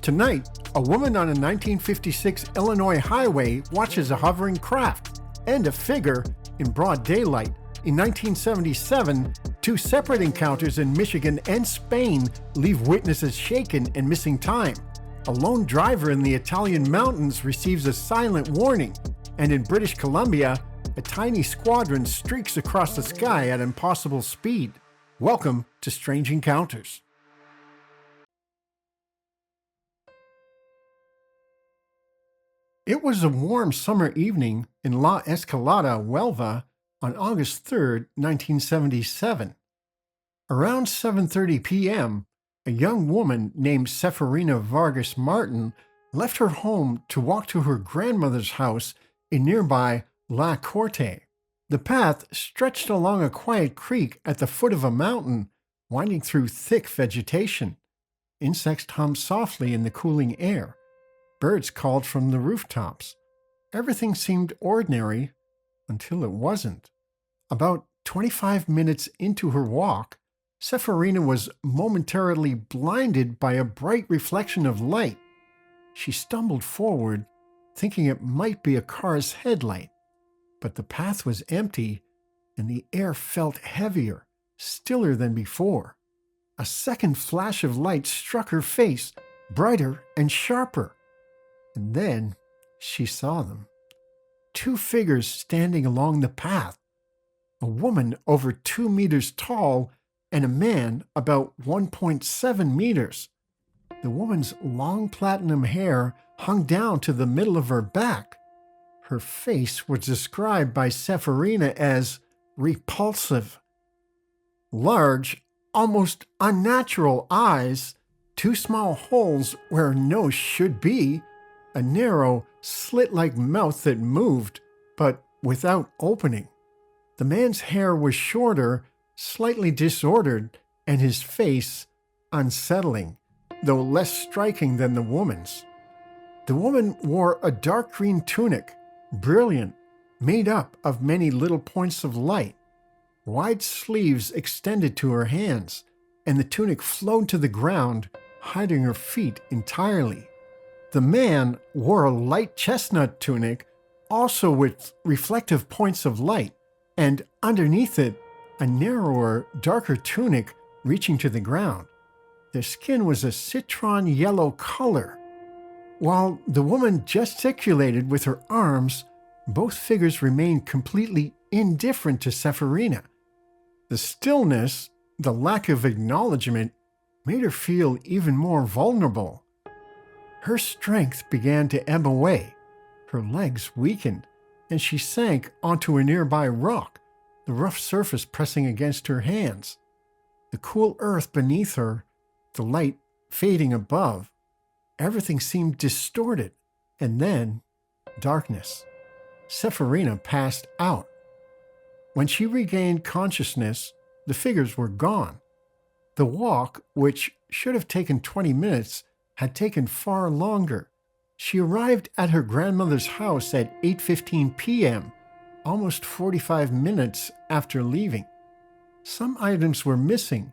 Tonight, a woman on a 1956 Illinois highway watches a hovering craft and a figure in broad daylight. In 1977, two separate encounters in Michigan and Spain leave witnesses shaken and missing time. A lone driver in the Italian mountains receives a silent warning, and in British Columbia, a tiny squadron streaks across the sky at impossible speed. Welcome to Strange Encounters. It was a warm summer evening in La Escalada, Huelva, on August 3, 1977. Around 7:30 p.m., a young woman named Seferina Vargas Martin left her home to walk to her grandmother's house in nearby La Corte. The path stretched along a quiet creek at the foot of a mountain, winding through thick vegetation. Insects hummed softly in the cooling air. Birds called from the rooftops. Everything seemed ordinary until it wasn't. About 25 minutes into her walk, Seferina was momentarily blinded by a bright reflection of light. She stumbled forward, thinking it might be a car's headlight. But the path was empty, and the air felt heavier, stiller than before. A second flash of light struck her face, brighter and sharper. And then she saw them. Two figures standing along the path. A woman over 2 meters tall and a man about 1.7 meters. The woman's long platinum hair hung down to the middle of her back. Her face was described by Seferina as repulsive. Large, almost unnatural eyes, two small holes where a nose should be, a narrow, slit-like mouth that moved, but without opening. The man's hair was shorter, slightly disordered, and his face unsettling, though less striking than the woman's. The woman wore a dark green tunic, brilliant, made up of many little points of light. Wide sleeves extended to her hands, and the tunic flowed to the ground, hiding her feet entirely. The man wore a light chestnut tunic, also with reflective points of light, and underneath it, a narrower, darker tunic reaching to the ground. Their skin was a citron yellow color. While the woman gesticulated with her arms, both figures remained completely indifferent to Seferina. The stillness, the lack of acknowledgement, made her feel even more vulnerable. Her strength began to ebb away. Her legs weakened, and she sank onto a nearby rock, the rough surface pressing against her hands. The cool earth beneath her, the light fading above, everything seemed distorted, and then darkness. Seferina passed out. When she regained consciousness, the figures were gone. The walk, which should have taken 20 minutes, had taken far longer. She arrived at her grandmother's house at 8:15 p.m., almost 45 minutes after leaving. Some items were missing: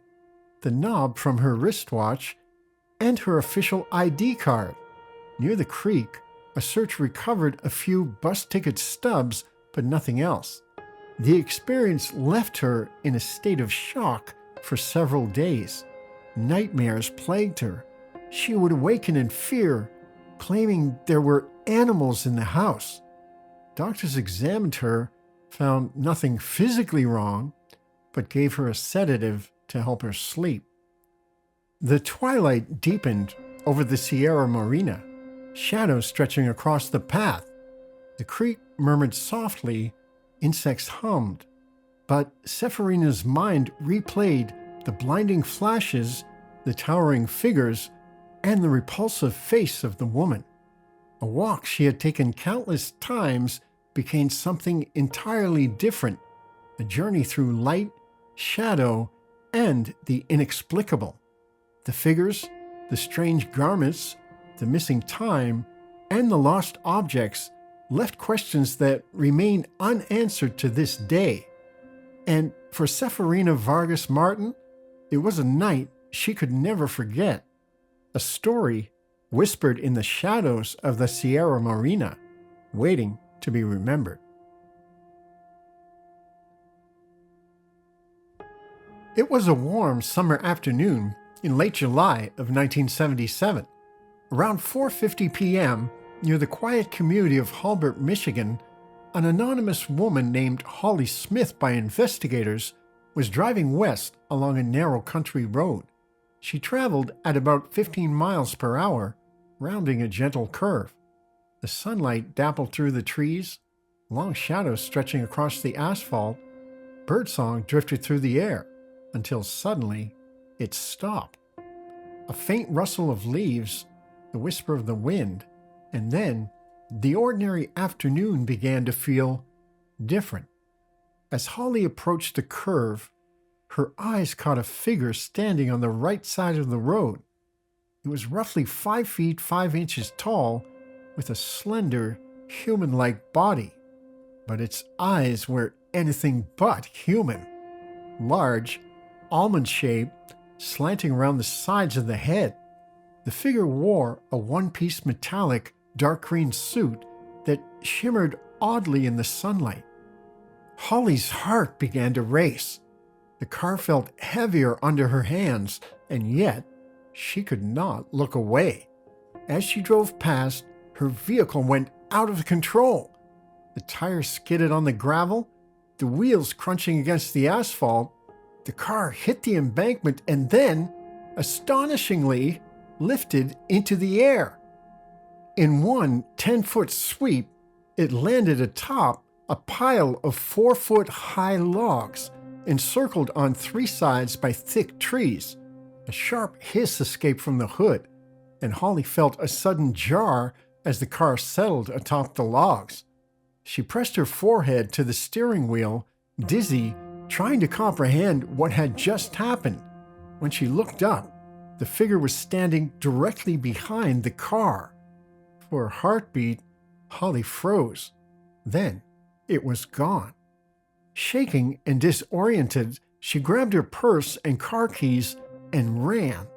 the knob from her wristwatch and her official ID card. Near the creek, a search recovered a few bus ticket stubs, but nothing else. The experience left her in a state of shock for several days. Nightmares plagued her. She would awaken in fear, claiming there were animals in the house. Doctors examined her, found nothing physically wrong, but gave her a sedative to help her sleep. The twilight deepened over the Sierra Morena, shadows stretching across the path. The creek murmured softly, insects hummed, but Seferina's mind replayed the blinding flashes, the towering figures, and the repulsive face of the woman. A walk she had taken countless times became something entirely different, a journey through light, shadow, and the inexplicable. The figures, the strange garments, the missing time, and the lost objects left questions that remain unanswered to this day. And for Seferina Vargas Martin, it was a night she could never forget. A story whispered in the shadows of the Sierra Morena, waiting to be remembered. It was a warm summer afternoon in late July of 1977. Around 4:50 p.m., near the quiet community of Hulbert, Michigan, an anonymous woman named Holly Smith by investigators was driving west along a narrow country road. She traveled at about 15 miles per hour, rounding a gentle curve. The sunlight dappled through the trees, long shadows stretching across the asphalt. Birdsong drifted through the air until suddenly it stopped. A faint rustle of leaves, the whisper of the wind, and then the ordinary afternoon began to feel different. As Holly approached the curve, her eyes caught a figure standing on the right side of the road. It was roughly 5 feet 5 inches tall, with a slender, human-like body, but its eyes were anything but human. Large, almond-shaped, slanting around the sides of the head. The figure wore a one-piece metallic dark green suit that shimmered oddly in the sunlight. Holly's heart began to race. The car felt heavier under her hands, and yet she could not look away. As she drove past, her vehicle went out of control. The tires skidded on the gravel, the wheels crunching against the asphalt. The car hit the embankment and then, astonishingly, lifted into the air. In one 10-foot sweep, it landed atop a pile of 4-foot-high logs, encircled on 3 sides by thick trees. A sharp hiss escaped from the hood, and Holly felt a sudden jar as the car settled atop the logs. She pressed her forehead to the steering wheel, dizzy, trying to comprehend what had just happened. When she looked up, the figure was standing directly behind the car. For a heartbeat, Holly froze. Then it was gone. Shaking and disoriented, she grabbed her purse and car keys and ran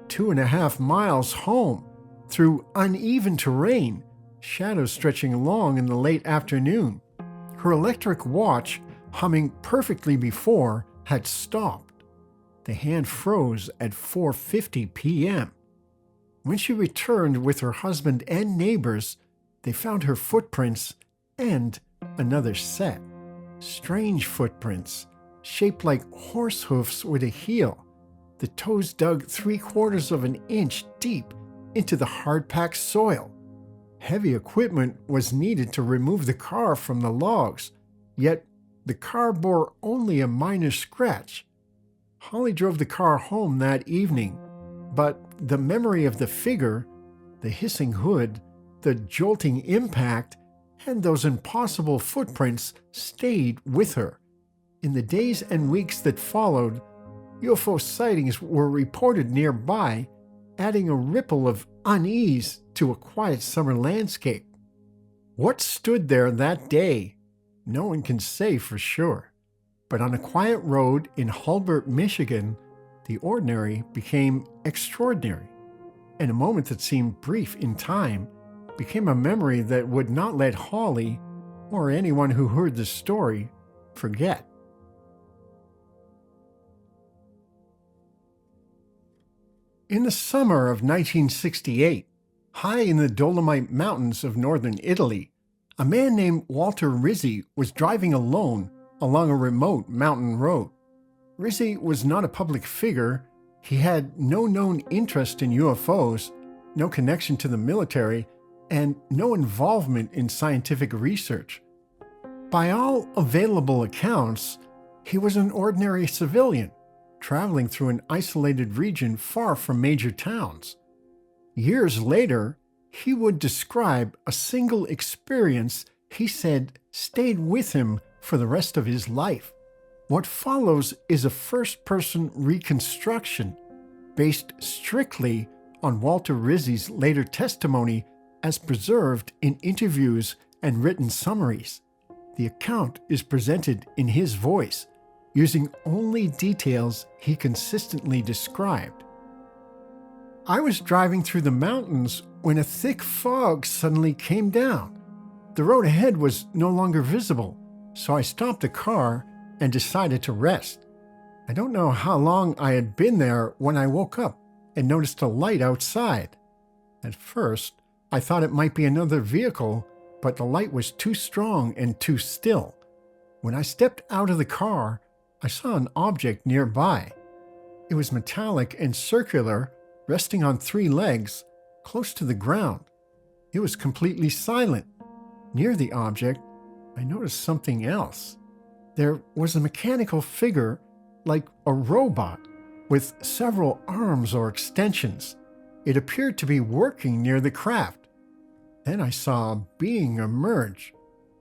2.5 miles home through uneven terrain, shadows stretching along in the late afternoon. Her electric watch, humming perfectly before, had stopped. The hand froze at 4:50 p.m. When she returned with her husband and neighbors, they found her footprints and another set. Strange footprints, shaped like horse hoofs with a heel. The toes dug 3/4 of an inch deep into the hard-packed soil. Heavy equipment was needed to remove the car from the logs, yet the car bore only a minor scratch. Holly drove the car home that evening, but the memory of the figure, the hissing hood, the jolting impact, and those impossible footprints stayed with her. In the days and weeks that followed, UFO sightings were reported nearby, adding a ripple of unease to a quiet summer landscape. What stood there that day, no one can say for sure. But on a quiet road in Hulbert, Michigan, the ordinary became extraordinary, and a moment that seemed brief in time became a memory that would not let Holly, or anyone who heard the story, forget. In the summer of 1968, high in the Dolomite Mountains of northern Italy, a man named Walter Rizzi was driving alone along a remote mountain road. Rizzi was not a public figure. He had no known interest in UFOs, no connection to the military, and no involvement in scientific research. By all available accounts, he was an ordinary civilian, traveling through an isolated region far from major towns. Years later, he would describe a single experience he said stayed with him for the rest of his life. What follows is a first-person reconstruction based strictly on Walter Rizzi's later testimony as preserved in interviews and written summaries. The account is presented in his voice, using only details he consistently described. I was driving through the mountains when a thick fog suddenly came down. The road ahead was no longer visible, so I stopped the car and decided to rest. I don't know how long I had been there when I woke up and noticed a light outside. At first, I thought it might be another vehicle, but the light was too strong and too still. When I stepped out of the car, I saw an object nearby. It was metallic and circular, resting on 3 legs, close to the ground. It was completely silent. Near the object, I noticed something else. There was a mechanical figure, like a robot, with several arms or extensions. It appeared to be working near the craft. Then I saw a being emerge.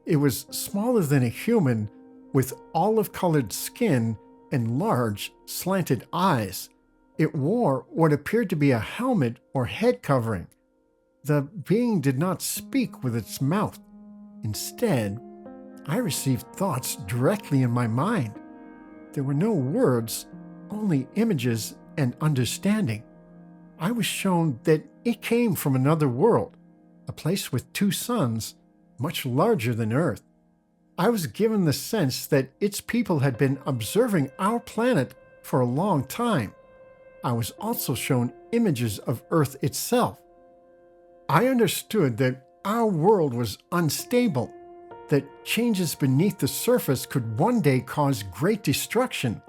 It was smaller than a human, with olive-colored skin and large, slanted eyes. It wore what appeared to be a helmet or head covering. The being did not speak with its mouth. Instead, I received thoughts directly in my mind. There were no words, only images and understanding. I was shown that it came from another world, a place with 2 suns, much larger than Earth. I was given the sense that its people had been observing our planet for a long time. I was also shown images of Earth itself. I understood that our world was unstable, that changes beneath the surface could one day cause great destruction.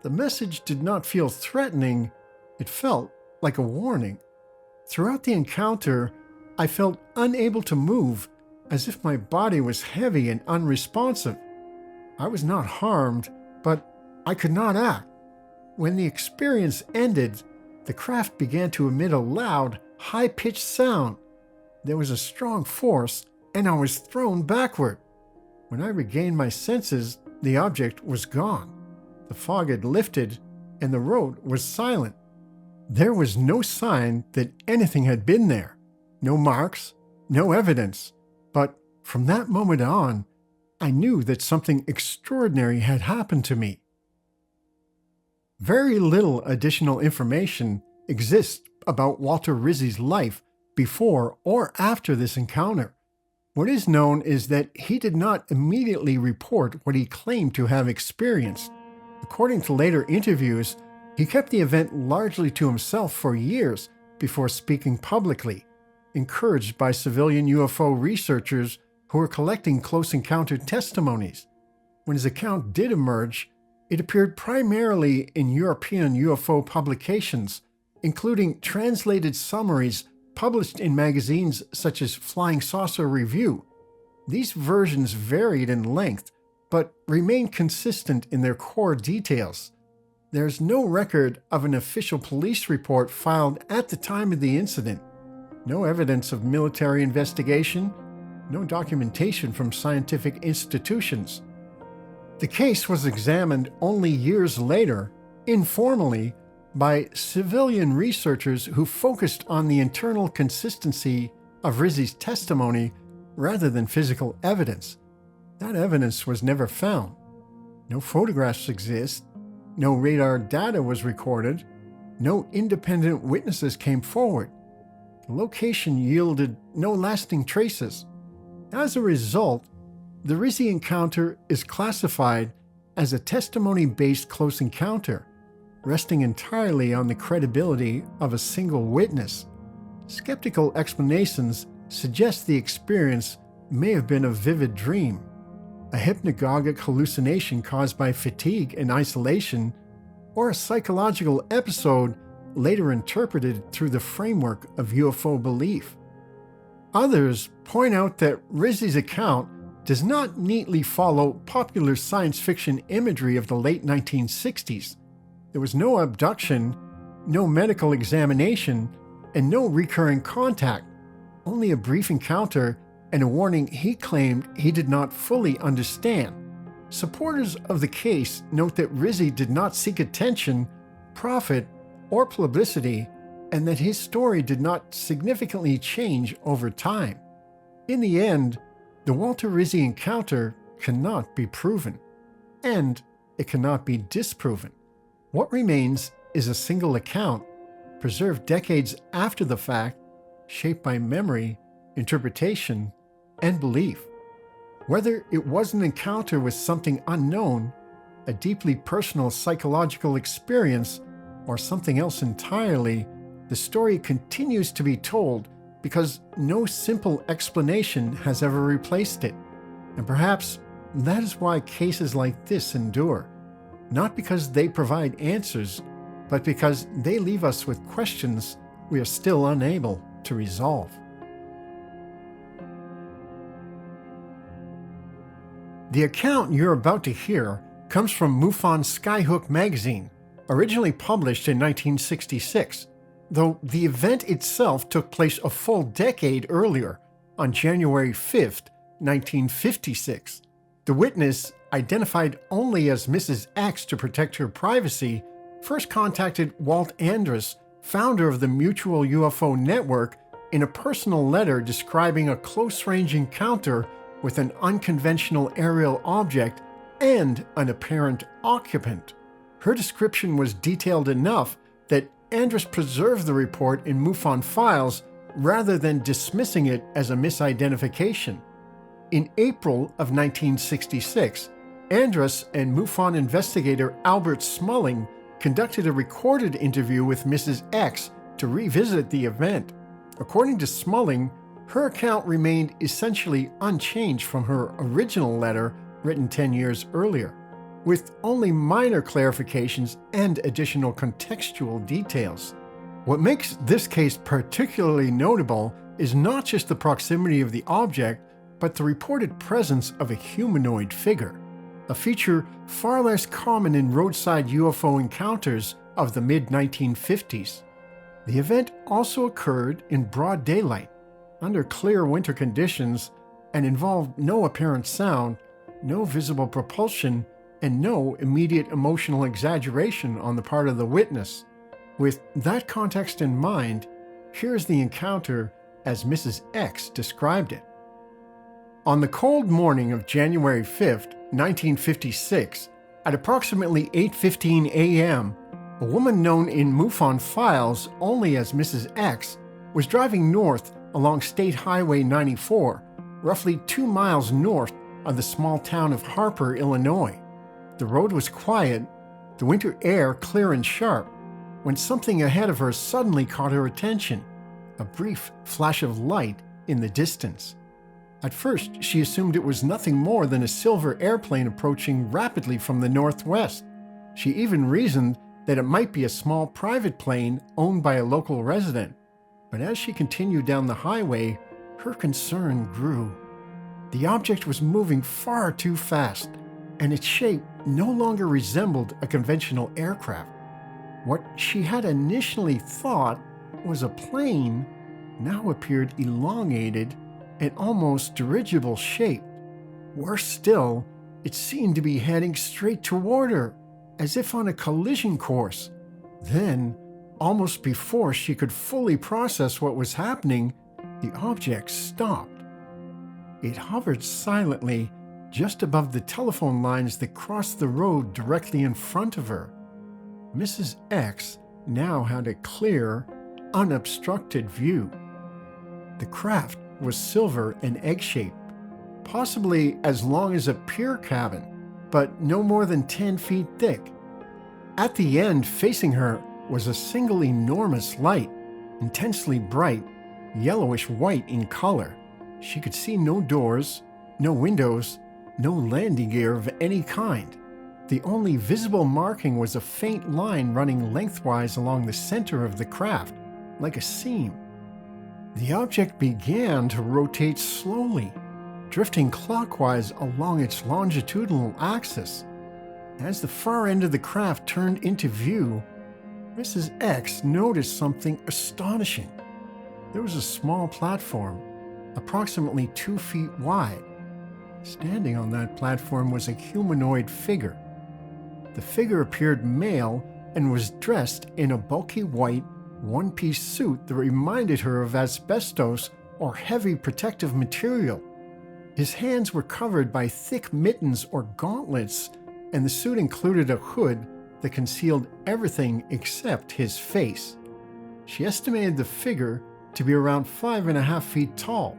The message did not feel threatening, it felt like a warning. Throughout the encounter, I felt unable to move, as if my body was heavy and unresponsive. I was not harmed, but I could not act. When the experience ended, the craft began to emit a loud, high-pitched sound. There was a strong force, and I was thrown backward. When I regained my senses, the object was gone. The fog had lifted, and the road was silent. There was no sign that anything had been there. No marks, no evidence. But from that moment on, I knew that something extraordinary had happened to me. Very little additional information exists about Walter Rizzi's life before or after this encounter. What is known is that he did not immediately report what he claimed to have experienced. According to later interviews, he kept the event largely to himself for years before speaking publicly, encouraged by civilian UFO researchers who were collecting close encounter testimonies. When his account did emerge, it appeared primarily in European UFO publications, including translated summaries published in magazines such as Flying Saucer Review. These versions varied in length, but remained consistent in their core details. There's no record of an official police report filed at the time of the incident, no evidence of military investigation, no documentation from scientific institutions. The case was examined only years later, informally, by civilian researchers who focused on the internal consistency of Rizzi's testimony rather than physical evidence. That evidence was never found. No photographs exist, no radar data was recorded, no independent witnesses came forward. The location yielded no lasting traces. As a result, the Rizzi encounter is classified as a testimony-based close encounter, resting entirely on the credibility of a single witness. Skeptical explanations suggest the experience may have been a vivid dream, a hypnagogic hallucination caused by fatigue and isolation, or a psychological episode later interpreted through the framework of UFO belief. Others point out that Rizzi's account does not neatly follow popular science fiction imagery of the late 1960s. There was no abduction, no medical examination, and no recurring contact, only a brief encounter and a warning he claimed he did not fully understand. Supporters of the case note that Rizzi did not seek attention, profit, or publicity, and that his story did not significantly change over time. In the end, the Walter Rizzi encounter cannot be proven, and it cannot be disproven. What remains is a single account, preserved decades after the fact, shaped by memory, interpretation, and belief. Whether it was an encounter with something unknown, a deeply personal psychological experience, or something else entirely, the story continues to be told because no simple explanation has ever replaced it. And perhaps that is why cases like this endure, not because they provide answers, but because they leave us with questions we are still unable to resolve. The account you're about to hear comes from MUFON Skyhook magazine, originally published in 1966, though the event itself took place a full decade earlier, on January 5th, 1956. The witness, identified only as Mrs. X to protect her privacy, first contacted Walt Andrus, founder of the Mutual UFO Network, in a personal letter describing a close-range encounter with an unconventional aerial object and an apparent occupant. Her description was detailed enough that Andrus preserved the report in MUFON files rather than dismissing it as a misidentification. In April of 1966, Andrus and MUFON investigator Albert Smulling conducted a recorded interview with Mrs. X to revisit the event. According to Smulling, her account remained essentially unchanged from her original letter written 10 years earlier, with only minor clarifications and additional contextual details. What makes this case particularly notable is not just the proximity of the object, but the reported presence of a humanoid figure, a feature far less common in roadside UFO encounters of the mid-1950s. The event also occurred in broad daylight, under clear winter conditions, and involved no apparent sound, no visible propulsion, and no immediate emotional exaggeration on the part of the witness. With that context in mind, here's the encounter as Mrs. X described it. On the cold morning of January 5th, 1956, at approximately 8:15 a.m., a woman known in MUFON files only as Mrs. X was driving north along State Highway 94, roughly 2 miles north of the small town of Harper, Illinois. The road was quiet, the winter air clear and sharp, when something ahead of her suddenly caught her attention, a brief flash of light in the distance. At first, she assumed it was nothing more than a silver airplane approaching rapidly from the northwest. She even reasoned that it might be a small private plane owned by a local resident. But as she continued down the highway, her concern grew. The object was moving far too fast, and its shape no longer resembled a conventional aircraft. What she had initially thought was a plane now appeared elongated and almost dirigible shaped. Worse still, it seemed to be heading straight toward her, as if on a collision course. Then, almost before she could fully process what was happening, the object stopped. It hovered silently just above the telephone lines that crossed the road directly in front of her. Mrs. X now had a clear, unobstructed view. The craft was silver and egg-shaped, possibly as long as a pier cabin, but no more than 10 feet thick. At the end, facing her, was a single enormous light, intensely bright, yellowish-white in color. She could see no doors, no windows, no landing gear of any kind. The only visible marking was a faint line running lengthwise along the center of the craft, like a seam. The object began to rotate slowly, drifting clockwise along its longitudinal axis. As the far end of the craft turned into view, Mrs. X noticed something astonishing. There was a small platform, approximately 2 feet wide. Standing on that platform was a humanoid figure. The figure appeared male and was dressed in a bulky white, one-piece suit that reminded her of asbestos or heavy protective material. His hands were covered by thick mittens or gauntlets, and the suit included a hood that concealed everything except his face. She estimated the figure to be around 5.5 feet tall,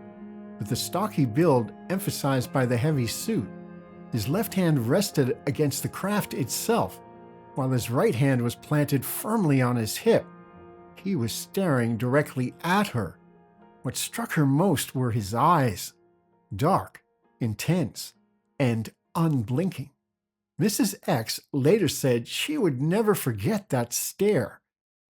with the stocky build emphasized by the heavy suit. His left hand rested against the craft itself, while his right hand was planted firmly on his hip. He was staring directly at her. What struck her most were his eyes, dark, intense, and unblinking. Mrs. X later said she would never forget that stare.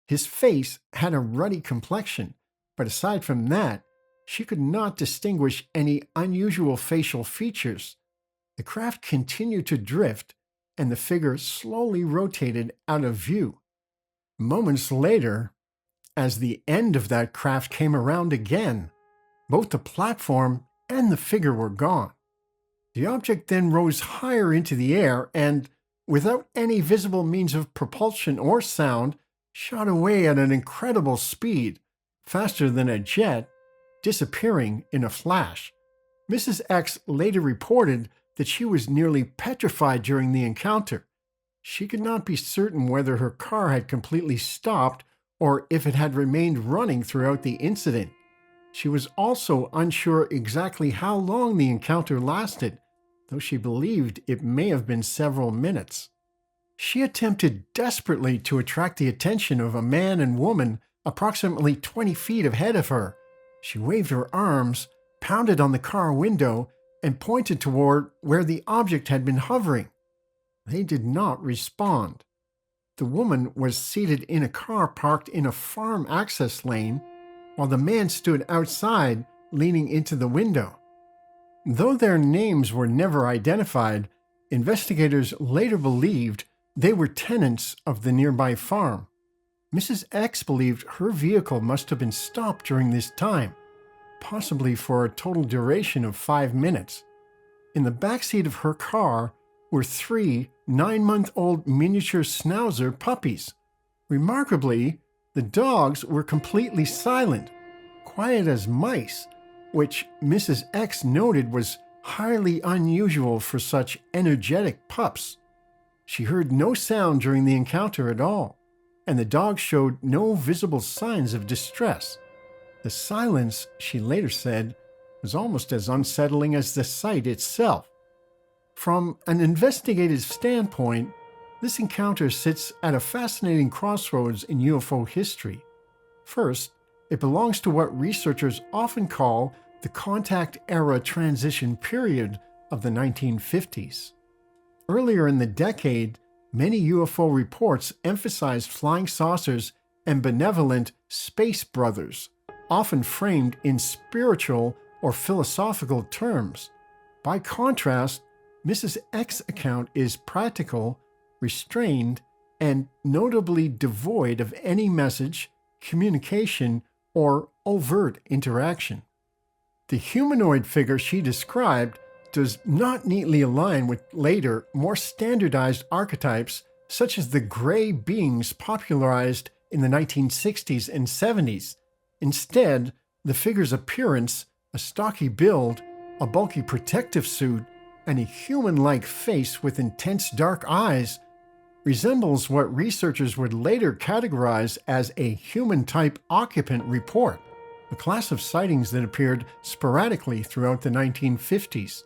His face had a ruddy complexion, but aside from that, she could not distinguish any unusual facial features. The craft continued to drift, and the figure slowly rotated out of view. Moments later, as the end of that craft came around again, both the platform and the figure were gone. The object then rose higher into the air and, without any visible means of propulsion or sound, shot away at an incredible speed, faster than a jet, disappearing in a flash. Mrs. X later reported that she was nearly petrified during the encounter. She could not be certain whether her car had completely stopped or if it had remained running throughout the incident. She was also unsure exactly how long the encounter lasted, though she believed it may have been several minutes. She attempted desperately to attract the attention of a man and woman approximately 20 feet ahead of her. She waved her arms, pounded on the car window, and pointed toward where the object had been hovering. They did not respond. The woman was seated in a car parked in a farm access lane, while the man stood outside, leaning into the window. Though their names were never identified, investigators later believed they were tenants of the nearby farm. Mrs. X believed her vehicle must have been stopped during this time, possibly for a total duration of 5 minutes. In the backseat of her car were 3 9-month-old miniature schnauzer puppies. Remarkably, the dogs were completely silent, quiet as mice, which Mrs. X noted was highly unusual for such energetic pups. She heard no sound during the encounter at all, and the dogs showed no visible signs of distress. The silence, she later said, was almost as unsettling as the sight itself. From an investigative standpoint, this encounter sits at a fascinating crossroads in UFO history. First, it belongs to what researchers often call the contact era transition period of the 1950s. Earlier in the decade, many UFO reports emphasized flying saucers and benevolent space brothers, often framed in spiritual or philosophical terms. By contrast, Mrs. X's account is practical, restrained, and notably devoid of any message, communication, or overt interaction. The humanoid figure she described does not neatly align with later, more standardized archetypes such as the gray beings popularized in the 1960s and 70s. Instead, the figure's appearance, a stocky build, a bulky protective suit, and a human-like face with intense dark eyes, resembles what researchers would later categorize as a human-type occupant report, a class of sightings that appeared sporadically throughout the 1950s.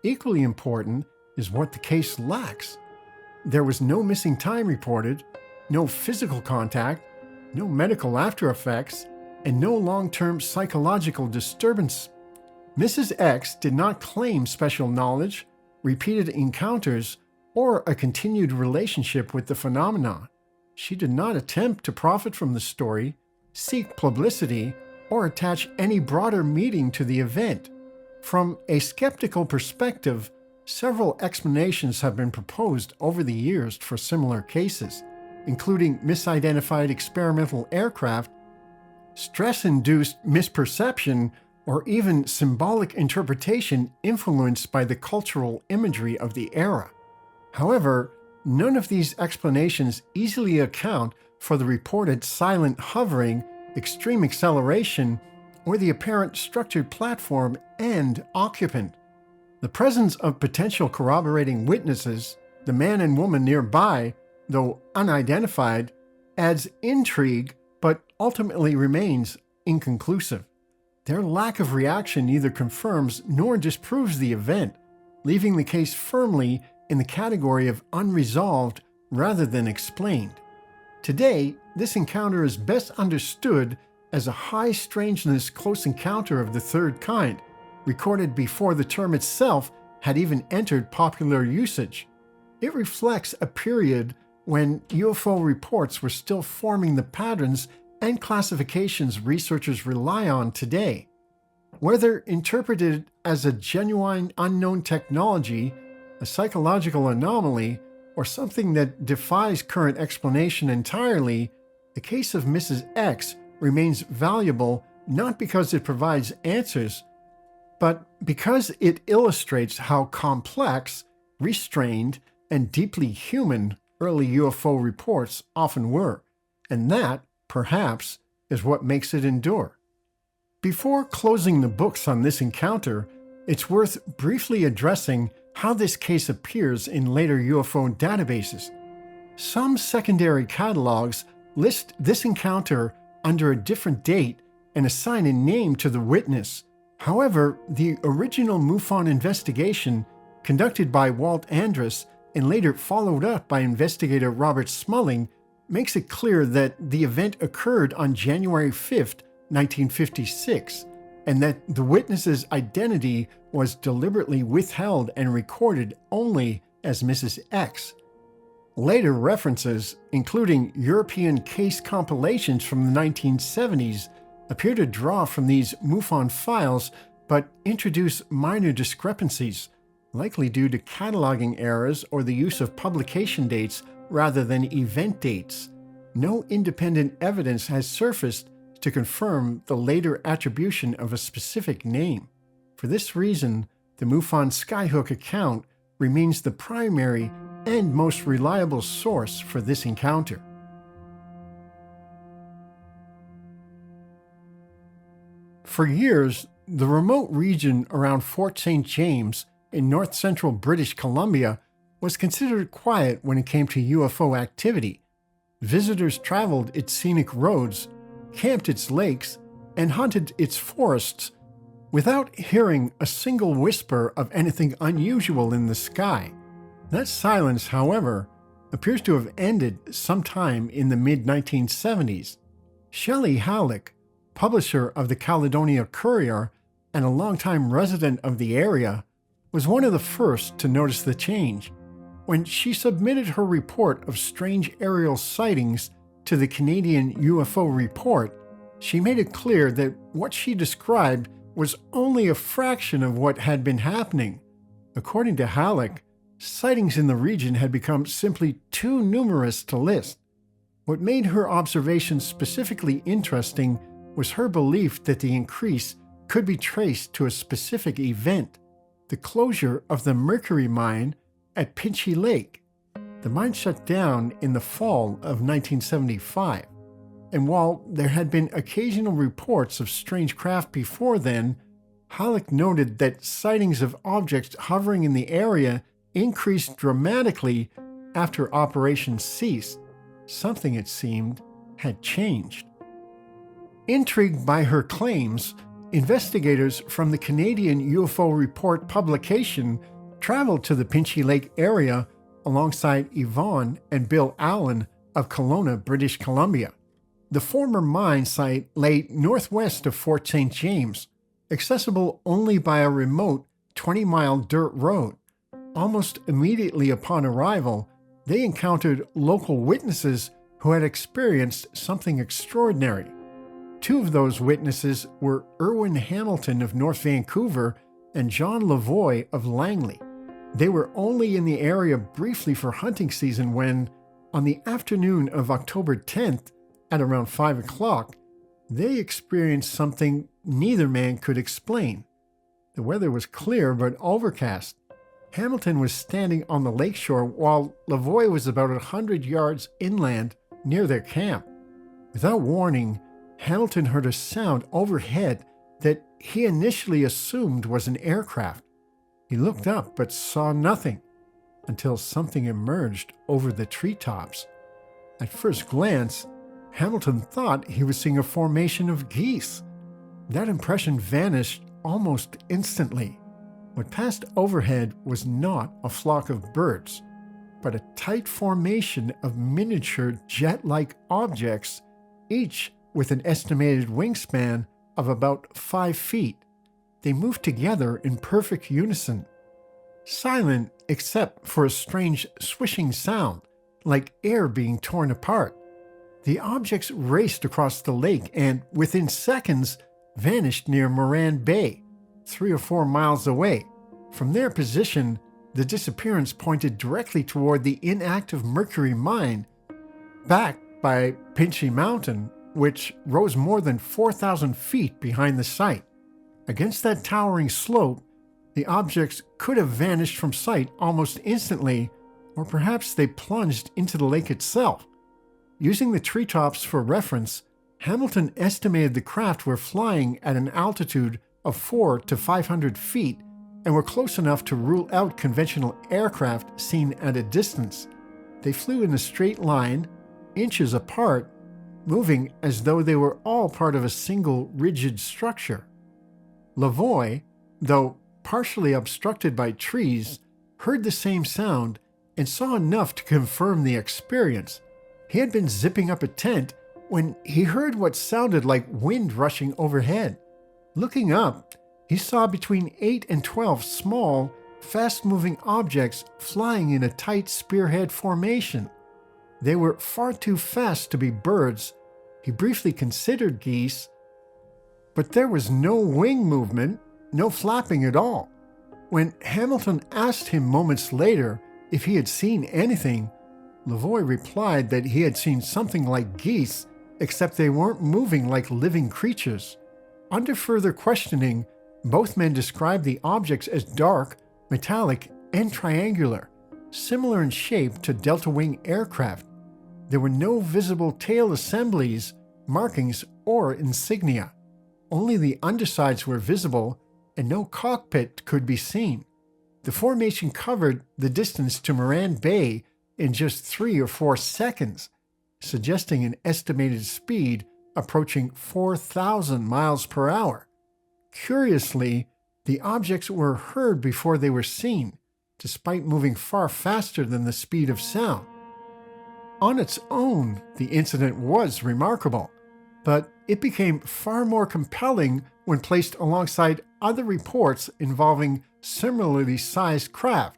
Equally important is what the case lacks. There was no missing time reported, no physical contact, no medical after effects, and no long-term psychological disturbance. Mrs. X did not claim special knowledge, repeated encounters, or a continued relationship with the phenomenon. She did not attempt to profit from the story, seek publicity, or attach any broader meaning to the event. From a skeptical perspective, several explanations have been proposed over the years for similar cases, including misidentified experimental aircraft, stress-induced misperception, or even symbolic interpretation influenced by the cultural imagery of the era. However, none of these explanations easily account for the reported silent hovering, extreme acceleration, or the apparent structured platform and occupant. The presence of potential corroborating witnesses, the man and woman nearby, though unidentified, adds intrigue but ultimately remains inconclusive. Their lack of reaction neither confirms nor disproves the event, leaving the case firmly in the category of unresolved rather than explained. Today, this encounter is best understood as a high strangeness close encounter of the third kind, recorded before the term itself had even entered popular usage. It reflects a period when UFO reports were still forming the patterns and classifications researchers rely on today. Whether interpreted as a genuine unknown technology, a psychological anomaly, or something that defies current explanation entirely, the case of Mrs. X remains valuable not because it provides answers, but because it illustrates how complex, restrained, and deeply human early UFO reports often were, and that, perhaps, is what makes it endure. Before closing the books on this encounter, it's worth briefly addressing how this case appears in later UFO databases. Some secondary catalogs list this encounter under a different date and assign a name to the witness. However, the original MUFON investigation, conducted by Walt Andrus and later followed up by investigator Robert Smulling, makes it clear that the event occurred on January 5th, 1956, and that the witness's identity was deliberately withheld and recorded only as Mrs. X. Later references, including European case compilations from the 1970s, appear to draw from these MUFON files but introduce minor discrepancies, likely due to cataloging errors or the use of publication dates rather than event dates. No independent evidence has surfaced to confirm the later attribution of a specific name. For this reason, the MUFON Skyhook account remains the primary and most reliable source for this encounter. For years, the remote region around Fort St. James in north-central British Columbia was considered quiet when it came to UFO activity. Visitors traveled its scenic roads, camped its lakes, and hunted its forests without hearing a single whisper of anything unusual in the sky. That silence, however, appears to have ended sometime in the mid-1970s. Shelley Halleck, publisher of the Caledonia Courier and a longtime resident of the area, was one of the first to notice the change. When she submitted her report of strange aerial sightings to the Canadian UFO Report, she made it clear that what she described was only a fraction of what had been happening. According to Halleck, sightings in the region had become simply too numerous to list. What made her observations specifically interesting was her belief that the increase could be traced to a specific event, the closure of the mercury mine at Pinchy Lake. The mine shut down in the fall of 1975, and while there had been occasional reports of strange craft before then, Halleck noted that sightings of objects hovering in the area increased dramatically after operations ceased. Something, it seemed, had changed. Intrigued by her claims, investigators from the Canadian UFO Report publication traveled to the Pinchy Lake area alongside Yvonne and Bill Allen of Kelowna, British Columbia. The former mine site lay northwest of Fort St. James, accessible only by a remote 20-mile dirt road. Almost immediately upon arrival, they encountered local witnesses who had experienced something extraordinary. Two of those witnesses were Erwin Hamilton of North Vancouver and John Lavoie of Langley. They were only in the area briefly for hunting season when, on the afternoon of October 10th, at around 5 o'clock, they experienced something neither man could explain. The weather was clear but overcast. Hamilton was standing on the lakeshore while Lavoie was about 100 yards inland near their camp. Without warning, Hamilton heard a sound overhead that he initially assumed was an aircraft. He looked up but saw nothing until something emerged over the treetops. At first glance, Hamilton thought he was seeing a formation of geese. That impression vanished almost instantly. What passed overhead was not a flock of birds, but a tight formation of miniature jet-like objects, each with an estimated wingspan of about 5 feet. They moved together in perfect unison, silent except for a strange swishing sound, like air being torn apart. The objects raced across the lake and, within seconds, vanished near Moran Bay, 3 or 4 miles away. From their position, the disappearance pointed directly toward the inactive Mercury mine, backed by Pinchy Mountain, which rose more than 4,000 feet behind the site. Against that towering slope, the objects could have vanished from sight almost instantly, or perhaps they plunged into the lake itself. Using the treetops for reference, Hamilton estimated the craft were flying at an altitude of 400 to 500 feet and were close enough to rule out conventional aircraft seen at a distance. They flew in a straight line, inches apart, moving as though they were all part of a single rigid structure. Lavoie, though partially obstructed by trees, heard the same sound and saw enough to confirm the experience. He had been zipping up a tent when he heard what sounded like wind rushing overhead. Looking up, he saw between 8 and 12 small, fast-moving objects flying in a tight spearhead formation. They were far too fast to be birds. He briefly considered geese, but there was no wing movement, no flapping at all. When Hamilton asked him moments later if he had seen anything, Lavoie replied that he had seen something like geese, except they weren't moving like living creatures. Under further questioning, both men described the objects as dark, metallic, and triangular, similar in shape to delta wing aircraft. There were no visible tail assemblies, markings, or insignia. Only the undersides were visible, and no cockpit could be seen. The formation covered the distance to Moran Bay in just 3 or 4 seconds, suggesting an estimated speed approaching 4,000 miles per hour. Curiously, the objects were heard before they were seen, despite moving far faster than the speed of sound. On its own, the incident was remarkable, but it became far more compelling when placed alongside other reports involving similarly sized craft.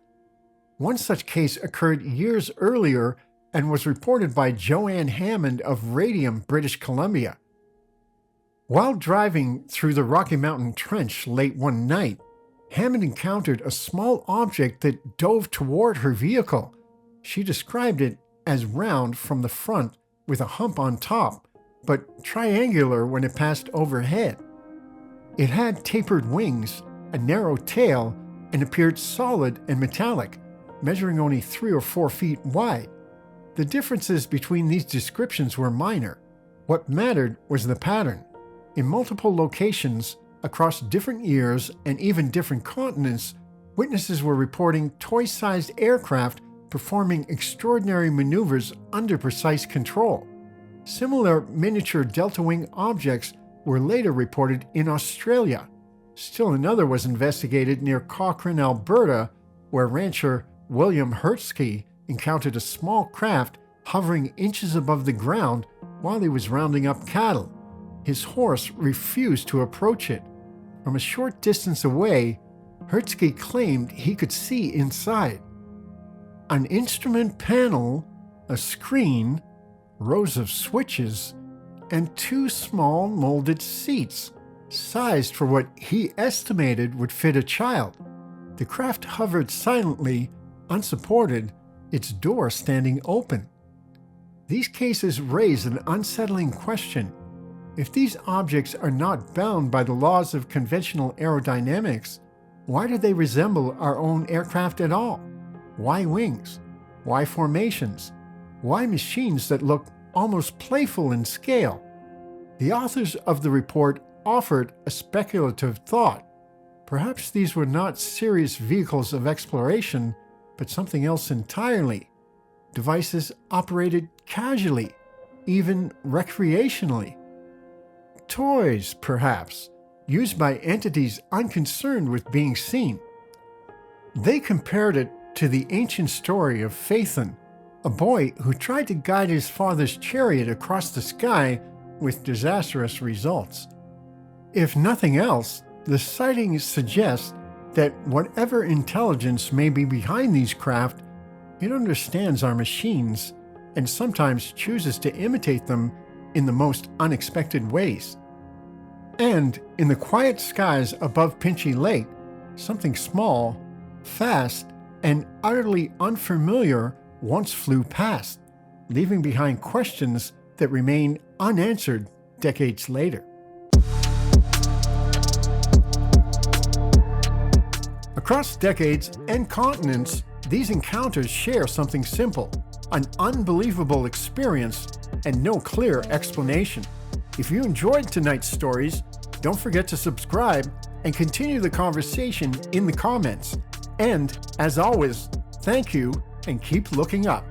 One such case occurred years earlier and was reported by Joanne Hammond of Radium, British Columbia. While driving through the Rocky Mountain Trench late one night, Hammond encountered a small object that dove toward her vehicle. She described it as round from the front with a hump on top, but triangular when it passed overhead. It had tapered wings, a narrow tail, and appeared solid and metallic, measuring only 3 or 4 feet wide. The differences between these descriptions were minor. What mattered was the pattern. In multiple locations, across different years and even different continents, witnesses were reporting toy-sized aircraft performing extraordinary maneuvers under precise control. Similar miniature delta-wing objects were later reported in Australia. Still another was investigated near Cochrane, Alberta, where rancher William Rizzi encountered a small craft hovering inches above the ground while he was rounding up cattle. His horse refused to approach it. From a short distance away, Rizzi claimed he could see inside. An instrument panel, a screen, rows of switches, and 2 small molded seats, sized for what he estimated would fit a child. The craft hovered silently, unsupported, its door standing open. These cases raise an unsettling question. If these objects are not bound by the laws of conventional aerodynamics, why do they resemble our own aircraft at all? Why wings? Why formations? Why machines that look almost playful in scale? The authors of the report offered a speculative thought. Perhaps these were not serious vehicles of exploration, but something else entirely. Devices operated casually, even recreationally. Toys, perhaps, used by entities unconcerned with being seen. They compared it to the ancient story of Phaethon, a boy who tried to guide his father's chariot across the sky with disastrous results. If nothing else, the sightings suggest that whatever intelligence may be behind these craft, it understands our machines and sometimes chooses to imitate them in the most unexpected ways. And in the quiet skies above Pinchy Lake, something small, fast, and utterly unfamiliar once flew past, leaving behind questions that remain unanswered decades later. Across decades and continents, these encounters share something simple, an unbelievable experience, and no clear explanation. If you enjoyed tonight's stories, don't forget to subscribe and continue the conversation in the comments. And, as always, thank you and keep looking up.